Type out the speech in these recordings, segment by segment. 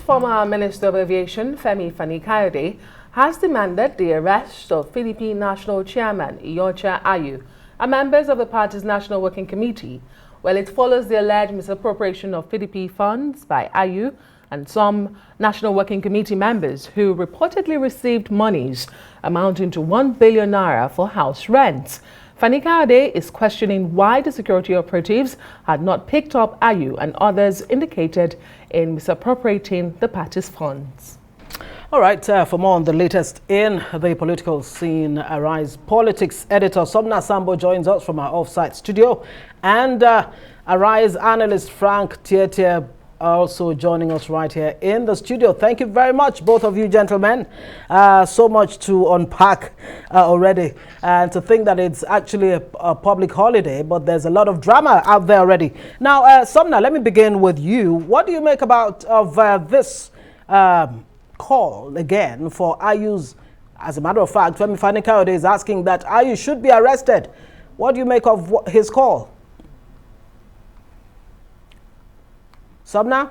former Minister of Aviation, Fani-Kayode, has demanded the arrest of PDP National Chairman Iyorchia Ayu and members of the party's National Working Committee. Well, it follows the alleged misappropriation of PDP funds by Ayu and some National Working Committee members who reportedly received monies amounting to 1 billion naira for house rents. Fani-Kayode is questioning why the security operatives had not picked up Ayu and others indicated in misappropriating the party's funds. All right, for more on the latest in the political scene, Arise Politics editor Sambo joins us from our off-site studio, and Arise analyst Tietie also joining us right here in the studio. Thank you very much, both of you gentlemen. So much to unpack already, and to think that it's actually a public holiday, but there's a lot of drama out there already. Now, Somna, let me begin with you. What do you make of this call again for Ayu's? As a matter of fact, Fani-Kayode is asking that Ayu should be arrested. What do you make of his call? Somna?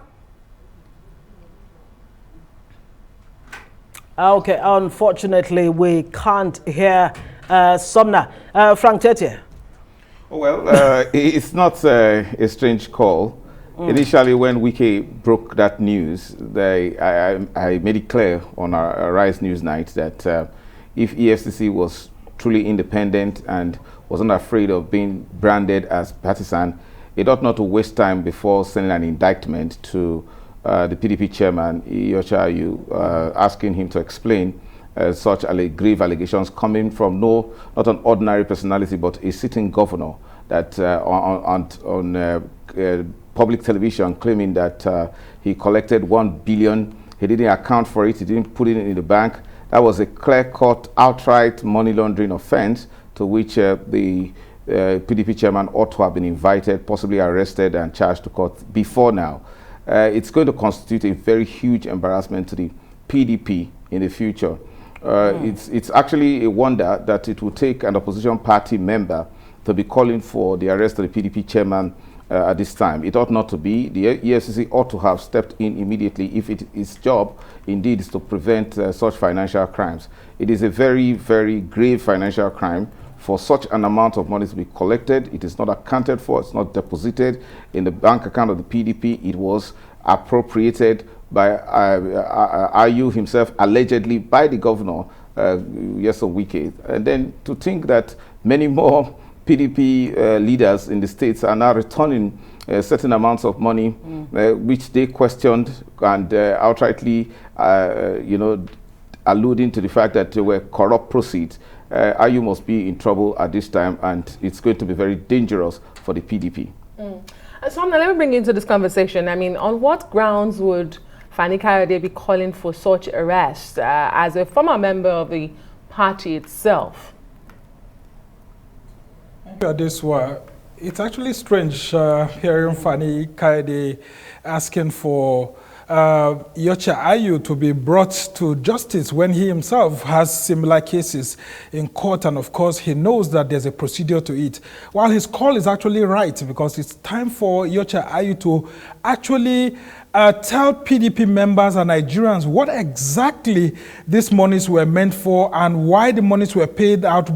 Okay, unfortunately, we can't hear Somna. Frank Tietie. Well, it's not a strange call. Initially, when Wike broke that news, I made it clear on our Rise News Night that if EFCC was truly independent and wasn't afraid of being branded as partisan, it ought not to waste time before sending an indictment to the PDP chairman, Iyorchia Ayu, asking him to explain such grave allegations coming from not an ordinary personality, but a sitting governor that on public television claiming that he collected 1 billion. He didn't account for it. He didn't put it in the bank. That was a clear-cut, outright money laundering offense to which the PDP chairman ought to have been invited, possibly arrested and charged to court before now. It's going to constitute a very huge embarrassment to the PDP in the future. It's actually a wonder that it will take an opposition party member to be calling for the arrest of the PDP chairman at this time. It ought not to be. The EFCC ought to have stepped in immediately if its job indeed is to prevent such financial crimes. It is a very, very grave financial crime for such an amount of money to be collected. It is not accounted for. It's not deposited in the bank account of the PDP. It was appropriated by Ayu himself, allegedly by the governor, yes, a week. And then to think that many more PDP leaders in the states are now returning certain amounts of money, which they questioned and outrightly, alluding to the fact that they were corrupt proceeds. Ayu must be in trouble at this time, and it's going to be very dangerous for the PDP. So let me bring you into this conversation. I mean, on what grounds would Fani-Kayode be calling for such arrest as a former member of the party itself? This one, it's actually strange hearing Fani-Kayode asking for Iyorchia Ayu to be brought to justice when he himself has similar cases in court, and of course he knows that there's a procedure to it. While his call is actually right, because it's time for Iyorchia Ayu to actually tell PDP members and Nigerians what exactly these monies were meant for and why the monies were paid out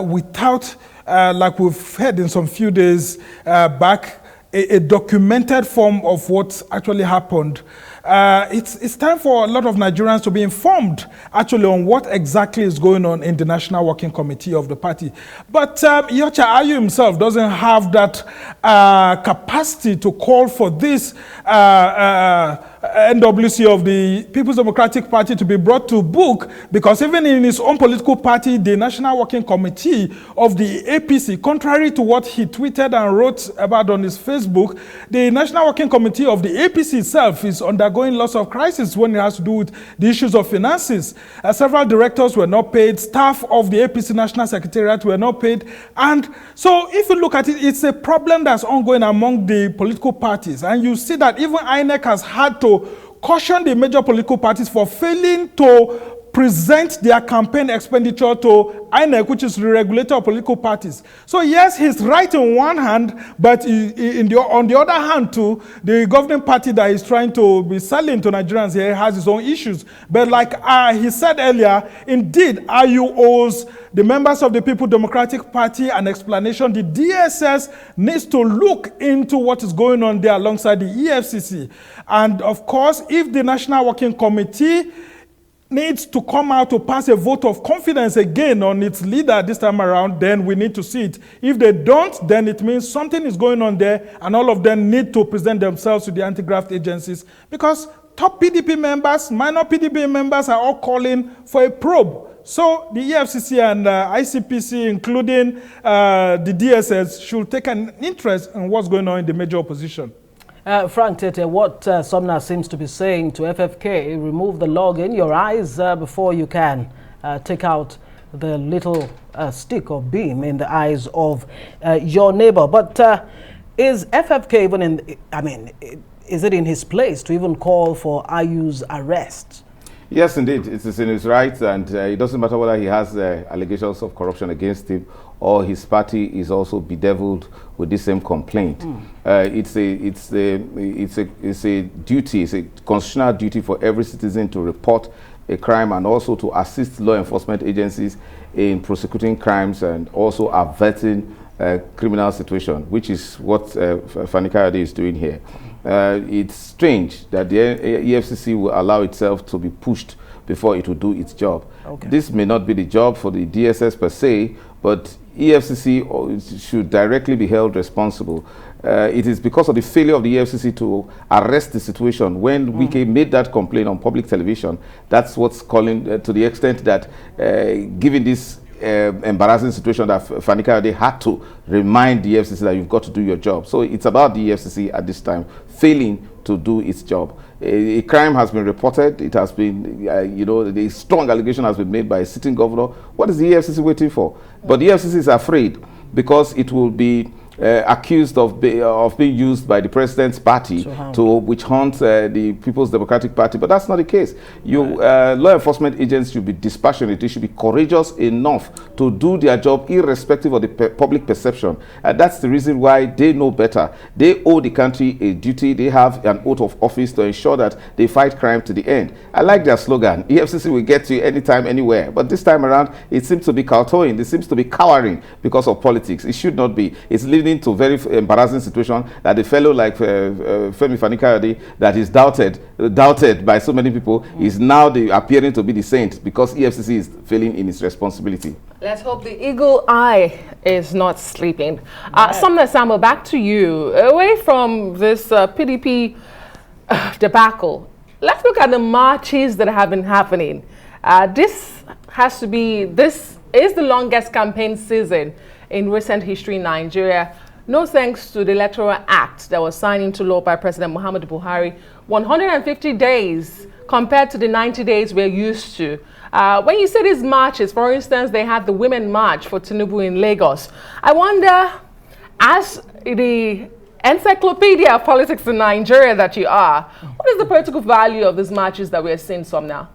without, like we've heard in some few days back, a documented form of what actually happened. It's time for a lot of Nigerians to be informed actually on what exactly is going on in the National Working Committee of the party. But Iyorchia Ayu himself doesn't have that capacity to call for this NWC of the People's Democratic Party to be brought to book, because even in his own political party, the National Working Committee of the APC, contrary to what he tweeted and wrote about on his Facebook, the National Working Committee of the APC itself is undergoing lots of crisis when it has to do with the issues of finances. Several directors were not paid, staff of the APC National Secretariat were not paid, and so if you look at it, it's a problem that's ongoing among the political parties, and you see that even INEC has had to caution the major political parties for failing to present their campaign expenditure to INEC, which is the regulator of political parties. So yes, he's right in one hand, but on the other hand too, the governing party that is trying to be selling to Nigerians here has its own issues. But like he said earlier, indeed, IU owes the members of the People Democratic Party an explanation. The DSS needs to look into what is going on there alongside the EFCC. And of course, if the National Working Committee needs to come out to pass a vote of confidence again on its leader this time around, then we need to see it. If they don't, then it means something is going on there, and all of them need to present themselves to the anti-graft agencies, because top PDP members, minor PDP members are all calling for a probe. So the EFCC and ICPC, including the DSS, should take an interest in what's going on in the major opposition. Frank Tietie, what Sumner seems to be saying to FFK, remove the log in your eyes before you can take out the little stick or beam in the eyes of your neighbor. But is FFK even in, I mean, is it in his place to even call for IU's arrest? Yes, indeed. It is in his right, and it doesn't matter whether he has allegations of corruption against him or his party is also bedeviled with the same complaint. It's a duty, it's a constitutional duty for every citizen to report a crime and also to assist law enforcement agencies in prosecuting crimes and also averting criminal situation, which is what Fani-Kayode is doing here. It's strange that the EFCC will allow itself to be pushed before it will do its job. Okay. This may not be the job for the DSS per se, but EFCC should directly be held responsible. It is because of the failure of the EFCC to arrest the situation. When Wike made that complaint on public television, that's what's calling to the extent that given this embarrassing situation that Fani-Kayode had to remind the EFCC that you've got to do your job. So it's about the EFCC at this time failing to do its job. A crime has been reported. It has been, you know, the strong allegation has been made by a sitting governor. What is the EFCC waiting for? But the EFCC is afraid because it will be accused of being used by the president's party to which hunt the People's Democratic Party, but that's not the case. Law enforcement agents should be dispassionate. They should be courageous enough to do their job irrespective of the public perception. And that's the reason why they know better. They owe the country a duty. They have an oath of office to ensure that they fight crime to the end. I like their slogan, EFCC will get to you anytime, anywhere. But this time around, it seems to be kowtowing. It seems to be cowering because of politics. It should not be. It's leading to very embarrassing situation that a fellow like Fani-Kayode that is doubted by so many people is now appearing to be the saint because EFCC is failing in its responsibility. Let's hope the eagle eye is not sleeping. Sumner, Sambo, back to you. Away from this PDP debacle, let's look at the marches that have been happening. This is the longest campaign season in recent history in Nigeria. No thanks to the Electoral Act that was signed into law by President Muhammadu Buhari. 150 days compared to the 90 days we're used to. When you say these marches, for instance, they had the Women March for Tinubu in Lagos. I wonder, as the encyclopedia of politics in Nigeria that you are, what is the political value of these marches that we're seeing some now?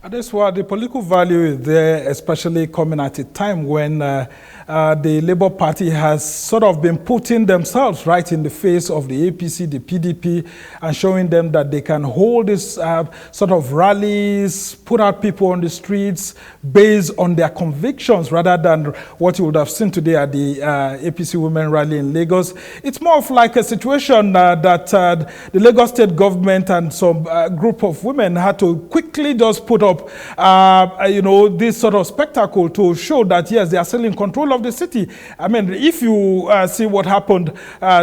That's why the political value is there, especially coming at a time when the Labour Party has sort of been putting themselves right in the face of the APC, the PDP, and showing them that they can hold this sort of rallies, put out people on the streets based on their convictions rather than what you would have seen today at the APC Women Rally in Lagos. It's more of like a situation that the Lagos State government and some group of women had to quickly just put up this sort of spectacle to show that, yes, they are still in control of the city. I mean, if you see what happened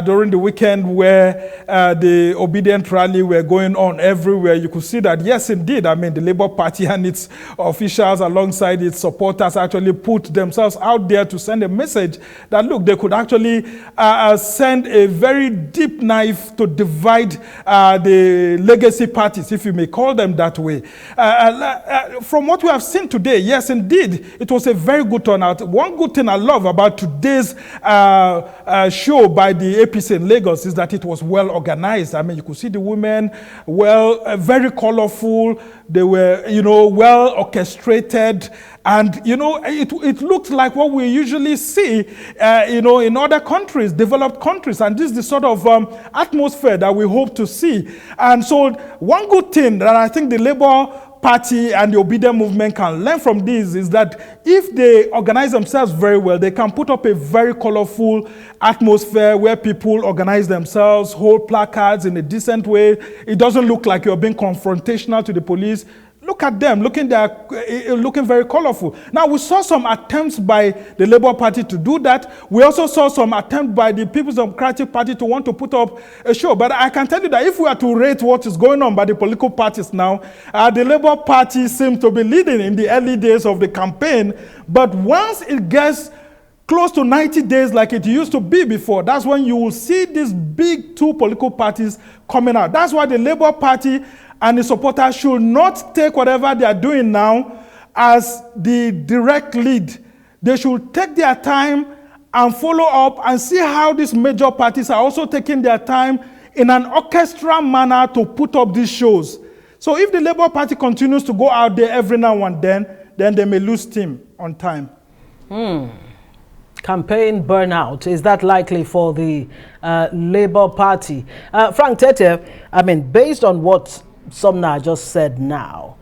during the weekend where the obedient rally were going on everywhere, you could see that, yes, indeed, I mean, the Labour Party and its officials alongside its supporters actually put themselves out there to send a message that, look, they could actually send a very deep knife to divide the legacy parties, if you may call them that way. from what we have seen today, yes, indeed, it was a very good turnout. One good thing I love about today's show by the APC in Lagos is that it was well organized. I mean, you could see the women very colorful. They were, well orchestrated. And, it looked like what we usually see, in other countries, developed countries. And this is the sort of atmosphere that we hope to see. And so one good thing that I think the Labour Party and the Obedient movement can learn from this is that if they organize themselves very well, they can put up a very colorful atmosphere where people organize themselves, hold placards in a decent way. It doesn't look like you're being confrontational to the police. Look at them, looking very colorful. Now, we saw some attempts by the Labour Party to do that. We also saw some attempt by the People's Democratic Party to want to put up a show. But I can tell you that if we are to rate what is going on by the political parties now, the Labour Party seems to be leading in the early days of the campaign. But once it gets close to 90 days like it used to be before, that's when you will see these big two political parties coming out. That's why the Labour Party and the supporters should not take whatever they are doing now as the direct lead. They should take their time and follow up and see how these major parties are also taking their time in an orchestral manner to put up these shows. So if the Labour Party continues to go out there every now and then they may lose steam on time. Campaign burnout, is that likely for the Labour Party? Frank Tietie, I mean, based on what Somna just said now,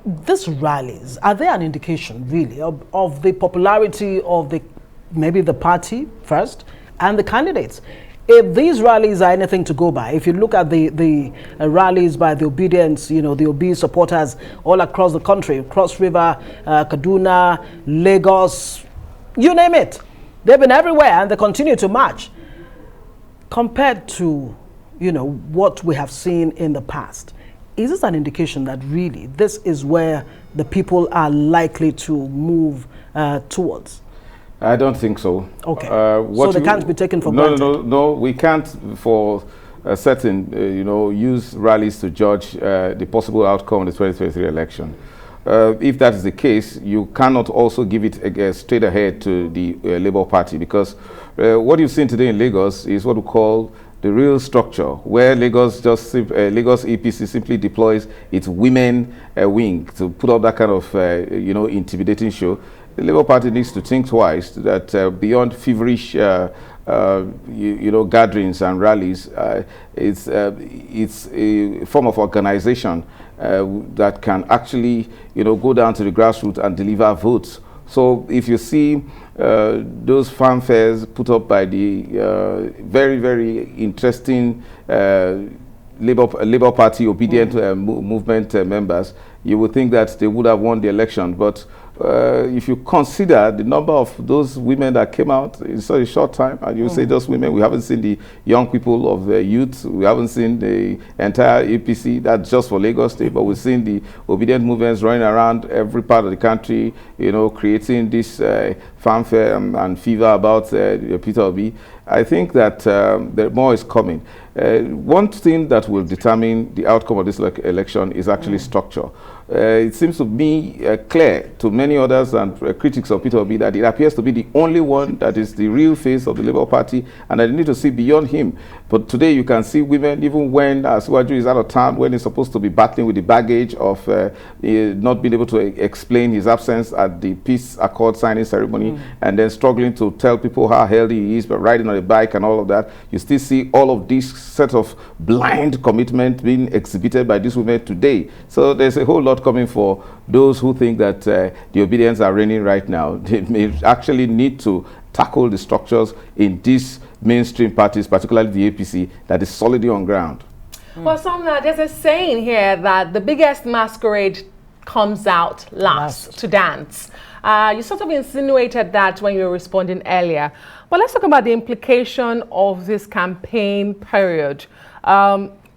these rallies, are they an indication really of the popularity of maybe the party first and the candidates? If these rallies are anything to go by, if you look at the rallies by the Obedience, the OB supporters all across the country, Cross River, Kaduna, Lagos, you name it, they've been everywhere and they continue to march. Compared to what we have seen in the past, is this an indication that really this is where the people are likely to move towards? I don't think so. Okay. So they can't be taken for granted? No, we can't for certain, use rallies to judge the possible outcome of the 2023 election. If that is the case, you cannot also give it straight ahead to the Labour Party, because what you've seen today in Lagos is what we call the real structure, where Lagos EPC simply deploys its women wing to put up that kind of intimidating show. The Labour Party needs to think twice that beyond feverish gatherings and rallies, it's a form of organization that can actually go down to the grassroots and deliver votes. So if you see those fanfares put up by the very, very interesting Labour Party Obedient movement members, you would think that they would have won the election. But if you consider the number of those women that came out in such a short time, and you say those women, we haven't seen the young people of the youth, we haven't seen the entire APC, that's just for Lagos State, but we've seen the Obedient movements running around every part of the country, creating this fanfare and fever about Peter Obi. I think that the more is coming. One thing that will determine the outcome of this election is actually structure. It seems to me clear to many others and critics of Peter Obi that it appears to be the only one that is the real face of the Labour Party, and that you need to see beyond him. But today you can see women, even when Asiwaju is out of town, when he's supposed to be battling with the baggage of not being able to explain his absence at the peace accord signing ceremony, and then struggling to tell people how healthy he is, but riding on a bike and all of that. You still see all of these set of blind commitment being exhibited by these women today. So there's a whole lot coming for those who think that the Obedience are reigning right now. They may actually need to tackle the structures in these mainstream parties, particularly the APC, that is solidly on ground. Well, Somna, there's a saying here that the biggest masquerade comes out last to dance. You sort of insinuated that when you were responding earlier. But let's talk about the implication of this campaign period.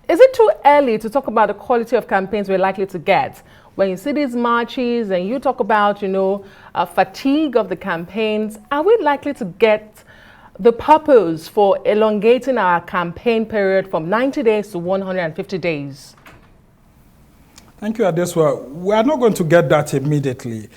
Is it too early to talk about the quality of campaigns we're likely to get? When you see these marches and you talk about, fatigue of the campaigns, are we likely to get the purpose for elongating our campaign period from 90 days to 150 days? Thank you, Adeswa. We are not going to get that immediately.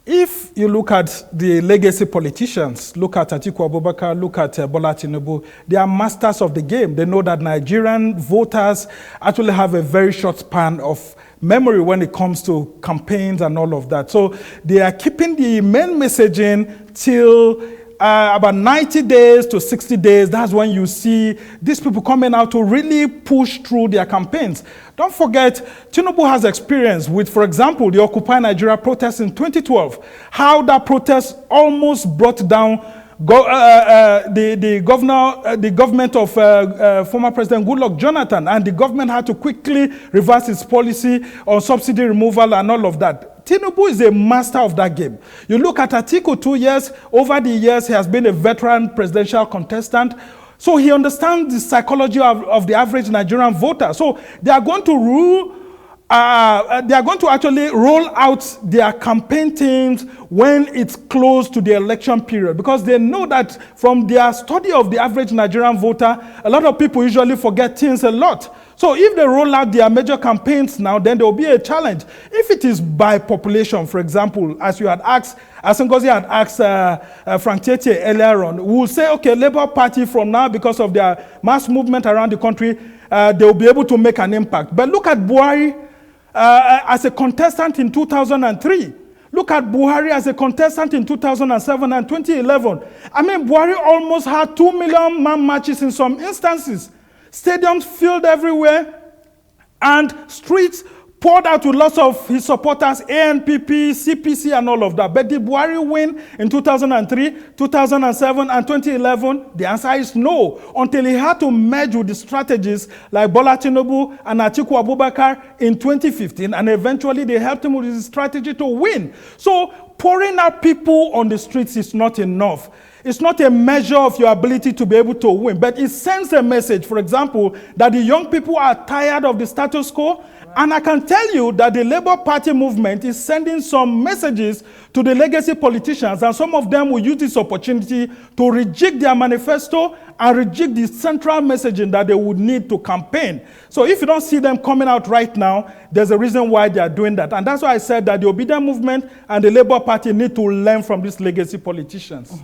If you look at the legacy politicians, look at Atiku Abubakar, look at Bola Tinubu, they are masters of the game. They know that Nigerian voters actually have a very short span of memory when it comes to campaigns and all of that. So they are keeping the main messaging till about 90 days to 60 days. That's when you see these people coming out to really push through their campaigns. Don't forget, Tinubu has experience with, for example, the Occupy Nigeria protest in 2012, how that protest almost brought down the government of former President Goodluck Jonathan, and the government had to quickly reverse its policy on subsidy removal and all of that. Tinubu is a master of that game. You look at Atiku, 2 years, over the years, he has been a veteran presidential contestant. So he understands the psychology of the average Nigerian voter. So they are going to actually roll out their campaign teams when it's close to the election period, because they know that from their study of the average Nigerian voter, a lot of people usually forget things a lot. So if they roll out their major campaigns now, then there will be a challenge. If it is by population, for example, as you had asked, as Ngozi had asked Frank Tietie earlier on, we will say, okay, Labour Party from now, because of their mass movement around the country, they will be able to make an impact. But look at Buhari as a contestant in 2003. Look at Buhari as a contestant in 2007 and 2011. I mean, Buhari almost had 2 million man marches in some instances. Stadiums filled everywhere, and streets poured out with lots of his supporters, ANPP, CPC, and all of that. But did Buhari win in 2003, 2007, and 2011? The answer is no, until he had to merge with the strategists like Bola Tinubu and Atiku Abubakar in 2015, and eventually they helped him with his strategy to win. So pouring out people on the streets is not enough. It's not a measure of your ability to be able to win, but it sends a message, for example, that the young people are tired of the status quo. And I can tell you that the Labour Party movement is sending some messages to the legacy politicians, and some of them will use this opportunity to reject their manifesto and reject the central messaging that they would need to campaign. So if you don't see them coming out right now, there's a reason why they are doing that. And that's why I said that the Obedient movement and the Labour Party need to learn from these legacy politicians.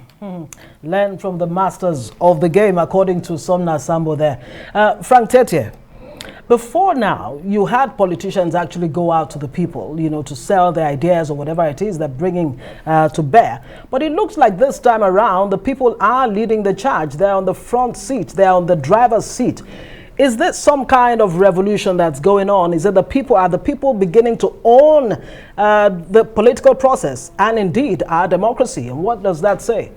Learn from the masters of the game, according to Somna Sambo there. Frank Tietie, before now, you had politicians actually go out to the people, you know, to sell their ideas or whatever it is they're bringing to bear. But it looks like this time around, the people are leading the charge. They're on the front seat. They're on the driver's seat. Is this some kind of revolution that's going on? Is it the people, are the people beginning to own the political process and indeed our democracy? And what does that say?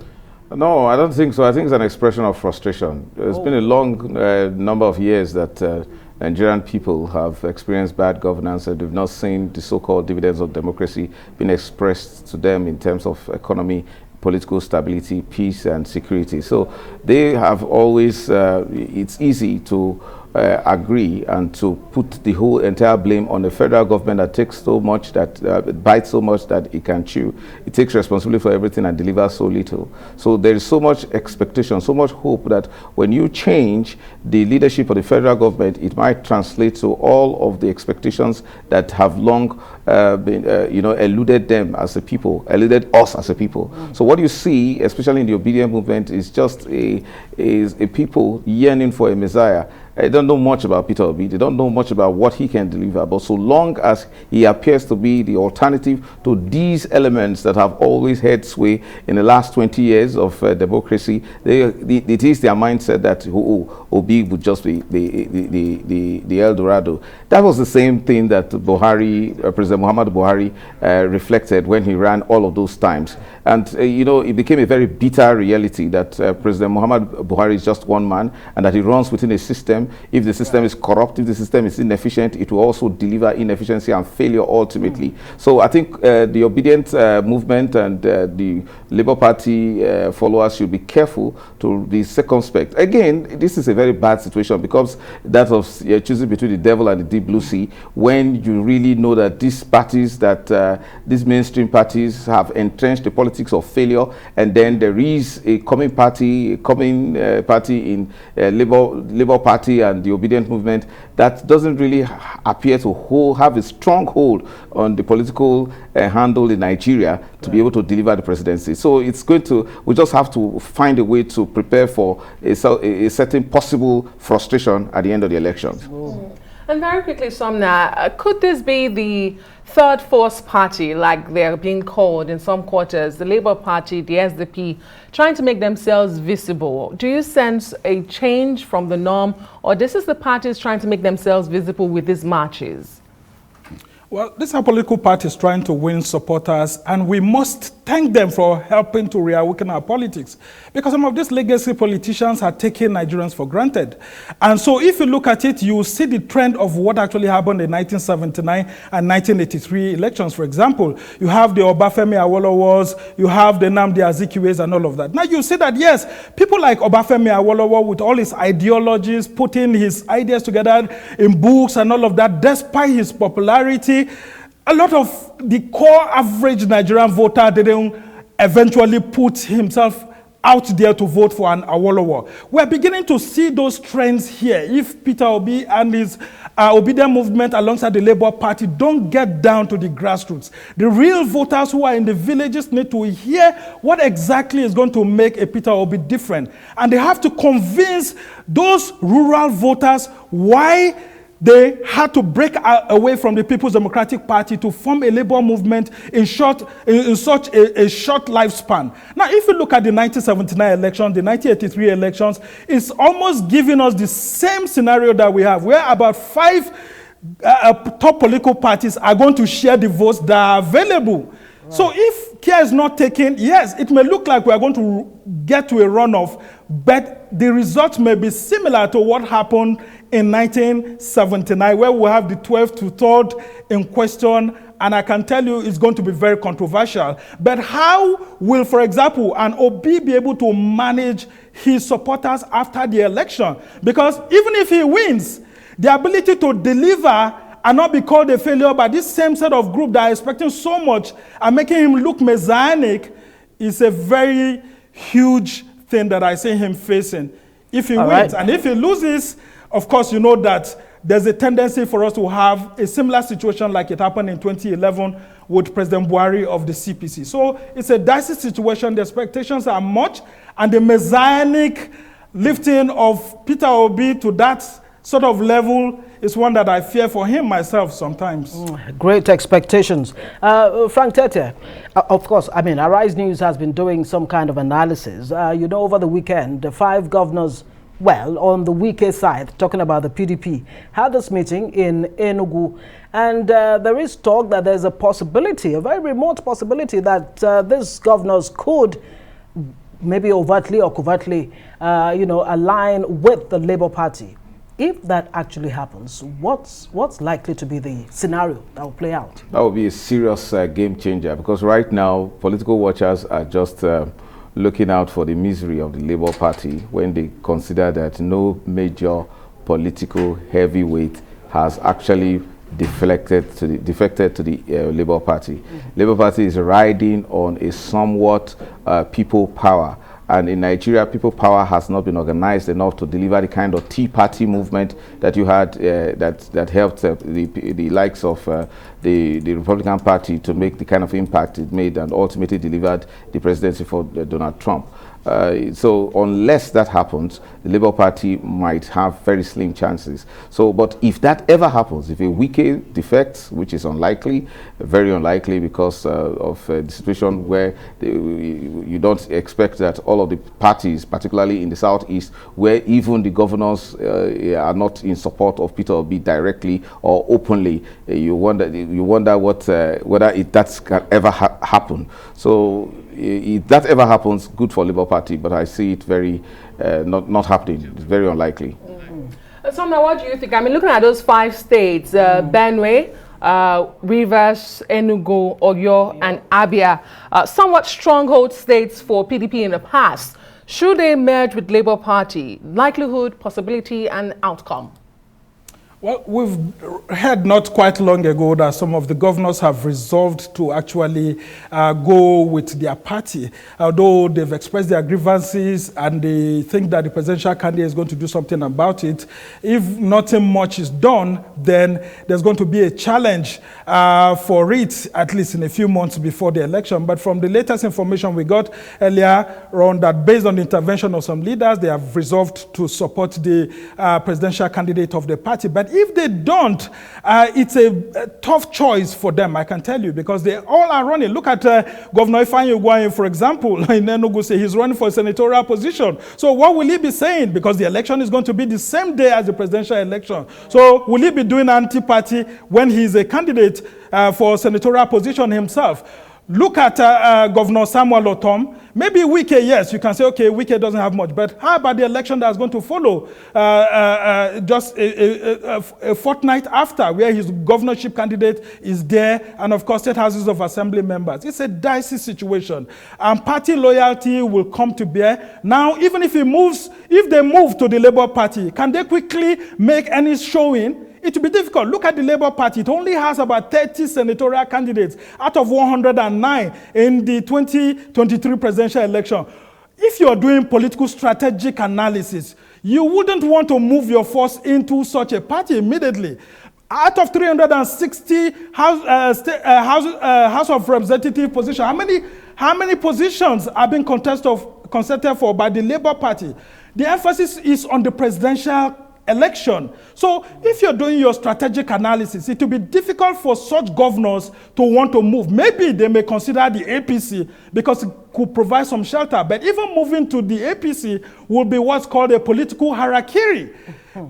No, I don't think so. I think it's an expression of frustration. It's been a long number of years that Nigerian people have experienced bad governance, and they've not seen the so-called dividends of democracy being expressed to them in terms of economy, political stability, peace, and security. So they have always, it's easy to agree and to put the whole entire blame on the federal government that takes so much, that bites so much that it can chew. It takes responsibility for everything and delivers so little. So there is so much expectation, so much hope that when you change the leadership of the federal government, it might translate to all of the expectations that have long been, eluded them as a people, eluded us as a people. So what you see, especially in the Obedient movement, is just a people yearning for a Messiah. They don't know much about Peter Obi. They don't know much about what he can deliver. But so long as he appears to be the alternative to these elements that have always had sway in the last 20 years of democracy, it is their mindset that Obi would just be the El Dorado. That was the same thing that Buhari, President Muhammad Buhari, reflected when he ran all of those times. And, it became a very bitter reality that President Muhammad Buhari is just one man, and that he runs within a system. If the system is corrupt, if the system is inefficient, it will also deliver inefficiency and failure ultimately. So I think the Obedient movement and the Labour Party followers should be careful to be circumspect. Again, this is a very bad situation, because that of choosing between the devil and the deep blue sea, when you really know that these parties, that these mainstream parties have entrenched the politics politics of failure, and then there is a coming party in Labour Party and the Obedient Movement that doesn't really appear to have a strong hold on the political handle in Nigeria to be able to deliver the presidency. So we just have to find a way to prepare for a certain possible frustration at the end of the elections. And very quickly, Somna, could this be the third force party, like they're being called in some quarters, the Labour Party, the SDP, trying to make themselves visible? Do you sense a change from the norm, or this is the parties trying to make themselves visible with these marches? Well, these are political parties trying to win supporters, and we must thank them for helping to reawaken our politics, because some of these legacy politicians are taking Nigerians for granted. And so if you look at it, you will see the trend of what actually happened in 1979 and 1983 elections. For example, you have the Obafemi Awolowos, you have the Nnamdi Azikiwes and all of that. Now you see that, yes, people like Obafemi Awolowo, with all his ideologies, putting his ideas together in books and all of that, despite his popularity, a lot of the core average Nigerian voter didn't eventually put himself out there to vote for an Awolowo. We're beginning to see those trends here. If Peter Obi and his Obedient Movement alongside the Labour Party don't get down to the grassroots, the real voters who are in the villages need to hear what exactly is going to make a Peter Obi different. And they have to convince those rural voters why they had to break away from the People's Democratic Party to form a labor movement in such a short lifespan. Now, if you look at the 1979 election, the 1983 elections, it's almost giving us the same scenario that we have, where about 5 top political parties are going to share the votes that are available. Right. So if care is not taken, yes, it may look like we are going to get to a runoff, but the result may be similar to what happened in 1979, where we have the 12th to 3rd in question, and I can tell you it's going to be very controversial. But how will, for example, an Obi be able to manage his supporters after the election? Because even if he wins, the ability to deliver and not be called a failure by this same set of group that are expecting so much and making him look messianic is a very huge thing that I see him facing if he wins. Right. And if he loses, of course, you know that there's a tendency for us to have a similar situation like it happened in 2011 with President Buhari of the CPC. So it's a dicey situation. The expectations are much, and the messianic lifting of Peter Obi to that sort of level is one that I fear for him myself sometimes. Great expectations. Frank Tietie, of course, I mean, Arise News has been doing some kind of analysis. You know, over the weekend, the 5 governors, well, on the Wike side, talking about the PDP, had this meeting in Enugu, and there is talk that there's a possibility, a very remote possibility, that these governors could maybe overtly or covertly, align with the Labour Party. If that actually happens, what's likely to be the scenario that will play out? That would be a serious game changer, because right now political watchers are just looking out for the misery of the Labour Party when they consider that no major political heavyweight has actually defected to the Labour Party. Labour Party is riding on a somewhat people power. And in Nigeria, people power has not been organized enough to deliver the kind of Tea Party movement that you had, that helped the likes of the Republican Party to make the kind of impact it made and ultimately delivered the presidency for Donald Trump. So unless that happens, the Labour Party might have very slim chances. So, but if that ever happens, if a Wike defects, which is unlikely, very unlikely, because of the situation where you don't expect that all of the parties, particularly in the southeast, where even the governors are not in support of Peter Obi directly or openly, you wonder what whether that can ever happen. So if that ever happens, good for Labour Party, but I see it very not happening. It's very unlikely. So now, what do you think? I mean, looking at those 5 states, Benue, Rivers, Enugu, Oyo, and Abia, somewhat stronghold states for PDP in the past. Should they merge with Labour Party? Likelihood, possibility, and outcome? Well, we've heard not quite long ago that some of the governors have resolved to actually go with their party, although they've expressed their grievances and they think that the presidential candidate is going to do something about it. If nothing much is done, then there's going to be a challenge for it, at least in a few months before the election. But from the latest information we got earlier on, that based on the intervention of some leaders, they have resolved to support the presidential candidate of the party. But if they don't, it's a tough choice for them, I can tell you, because they all are running. Look at Governor Fani-Kayode, for example, in Enugu, say he's running for a senatorial position. So what will he be saying? Because the election is going to be the same day as the presidential election. So will he be doing anti-party when he's a candidate for senatorial position himself? Look at Governor Samuel Otom. Maybe Wike, yes, you can say, okay, Wike doesn't have much. But how about the election that's going to follow just a fortnight after, where his governorship candidate is there, and of course, state houses of assembly members? It's a dicey situation. And party loyalty will come to bear. Now, even if they move to the Labour Party, can they quickly make any showing? It will be difficult. Look at the Labour Party. It only has about 30 senatorial candidates out of 109 in the 2023 presidential election. If you're doing political strategic analysis, you wouldn't want to move your force into such a party immediately. Out of 360 House of Representative positions, how many positions are being contested for by the Labour Party? The emphasis is on the presidential election. So if you're doing your strategic analysis, it will be difficult for such governors to want to move. Maybe they may consider the APC because it could provide some shelter, but even moving to the APC will be what's called a political harakiri.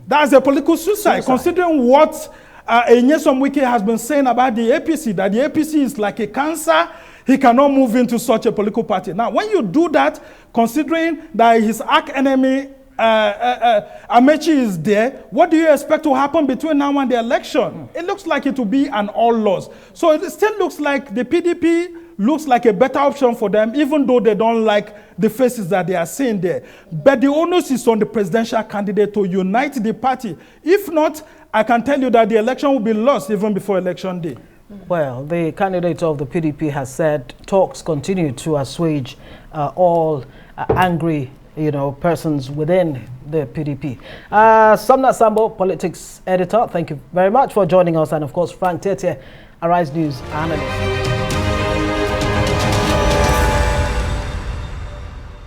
That's a political suicide. Considering what Nyesom Wike has been saying about the APC, that the APC is like a cancer. He cannot move into such a political party. Now, when you do that, considering that his arch enemy Amechi is there, what do you expect to happen between now and the election? It looks like it will be an all loss. So it still looks like the PDP looks like a better option for them, even though they don't like the faces that they are seeing there. But the onus is on the presidential candidate to unite the party. If not, I can tell you that the election will be lost even before election day. Well, the candidate of the PDP has said talks continue to assuage all angry persons within the PDP. Sambo, politics editor, thank you very much for joining us. And of course, Frank Tietie, Arise News analyst.